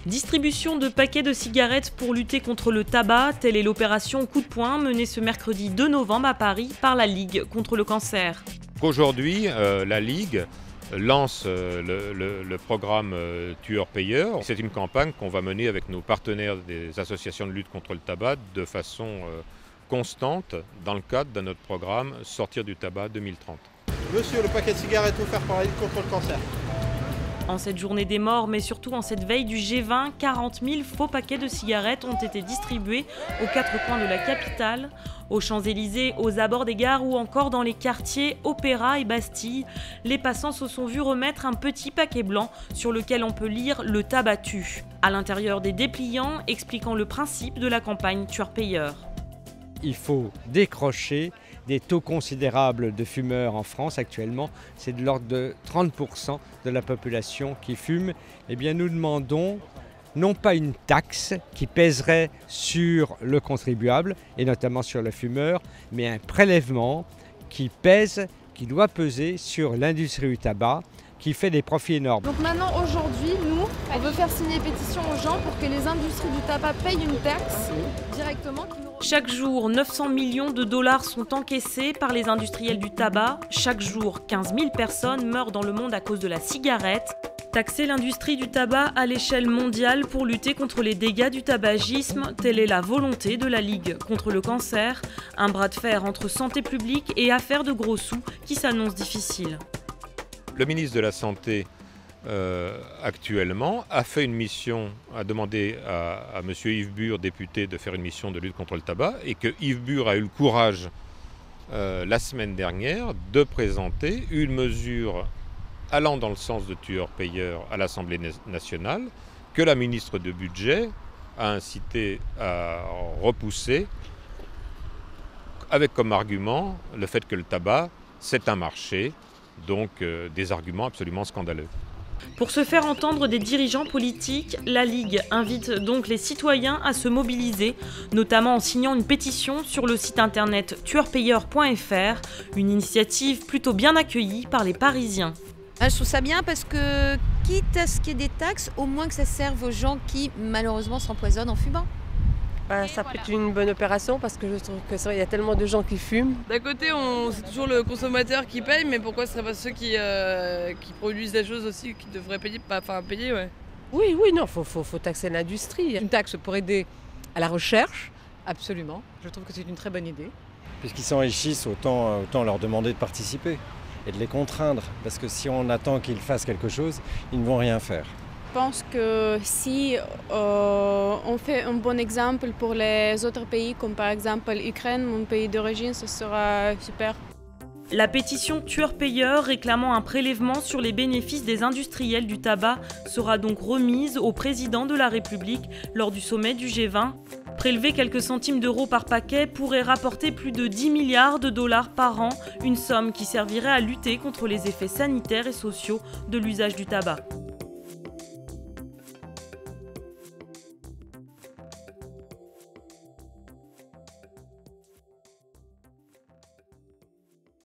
Distribution de paquets de cigarettes pour lutter contre le tabac, telle est l'opération Coup de poing menée ce mercredi 2 novembre à Paris par la Ligue contre le cancer. Aujourd'hui, la Ligue lance le programme Tueur-Payeur. C'est une campagne qu'on va mener avec nos partenaires des associations de lutte contre le tabac de façon constante dans le cadre de notre programme Sortir du tabac 2030. Monsieur, le paquet de cigarettes offert par la Ligue contre le cancer. En cette journée des morts, mais surtout en cette veille du G20, 40 000 faux paquets de cigarettes ont été distribués aux quatre coins de la capitale, aux Champs-Élysées, aux abords des gares ou encore dans les quartiers Opéra et Bastille. Les passants se sont vus remettre un petit paquet blanc sur lequel on peut lire « Le tabac tue » à l'intérieur des dépliants, expliquant le principe de la campagne Tueur-Payeur. Il faut décrocher des taux considérables de fumeurs en France actuellement. C'est de l'ordre de 30% de la population qui fume. Eh bien, nous demandons non pas une taxe qui pèserait sur le contribuable, et notamment sur le fumeur, mais un prélèvement qui doit peser sur l'industrie du tabac, qui fait des profits énormes. Donc maintenant, aujourd'hui, nous, on veut faire signer pétition aux gens pour que les industries du tabac payent une taxe directement. Chaque jour, 900 millions de dollars sont encaissés par les industriels du tabac. Chaque jour, 15 000 personnes meurent dans le monde à cause de la cigarette. Taxer l'industrie du tabac à l'échelle mondiale pour lutter contre les dégâts du tabagisme, telle est la volonté de la Ligue contre le cancer. Un bras de fer entre santé publique et affaires de gros sous qui s'annonce difficile. Le ministre de la Santé, actuellement, a fait une mission, a demandé à M. Yves Bur, député, de faire une mission de lutte contre le tabac, et que Yves Bur a eu le courage, la semaine dernière, de présenter une mesure allant dans le sens de Tueur-Payeur à l'Assemblée nationale, que la ministre du Budget a incité à repousser, avec comme argument le fait que le tabac, c'est un marché, donc des arguments absolument scandaleux. Pour se faire entendre des dirigeants politiques, la Ligue invite donc les citoyens à se mobiliser, notamment en signant une pétition sur le site internet tueurpayeur.fr, une initiative plutôt bien accueillie par les Parisiens. Je trouve ça bien parce que, quitte à ce qu'il y ait des taxes, au moins que ça serve aux gens qui, malheureusement, s'empoisonnent en fumant. Ça peut être une bonne opération parce que je trouve qu'il y a tellement de gens qui fument. D'un côté, c'est toujours le consommateur qui paye, mais pourquoi ce ne serait pas ceux qui produisent des choses aussi qui devraient payer, ouais. Oui, non, faut taxer l'industrie. Une taxe pour aider à la recherche, absolument. Je trouve que c'est une très bonne idée. Puisqu'ils s'enrichissent, autant leur demander de participer et de les contraindre. Parce que si on attend qu'ils fassent quelque chose, ils ne vont rien faire. Je pense que si on fait un bon exemple pour les autres pays, comme par exemple l'Ukraine, mon pays d'origine, ce sera super. La pétition Tueur-Payeur réclamant un prélèvement sur les bénéfices des industriels du tabac sera donc remise au président de la République lors du sommet du G20. Prélever quelques centimes d'euros par paquet pourrait rapporter plus de 10 milliards de dollars par an, une somme qui servirait à lutter contre les effets sanitaires et sociaux de l'usage du tabac.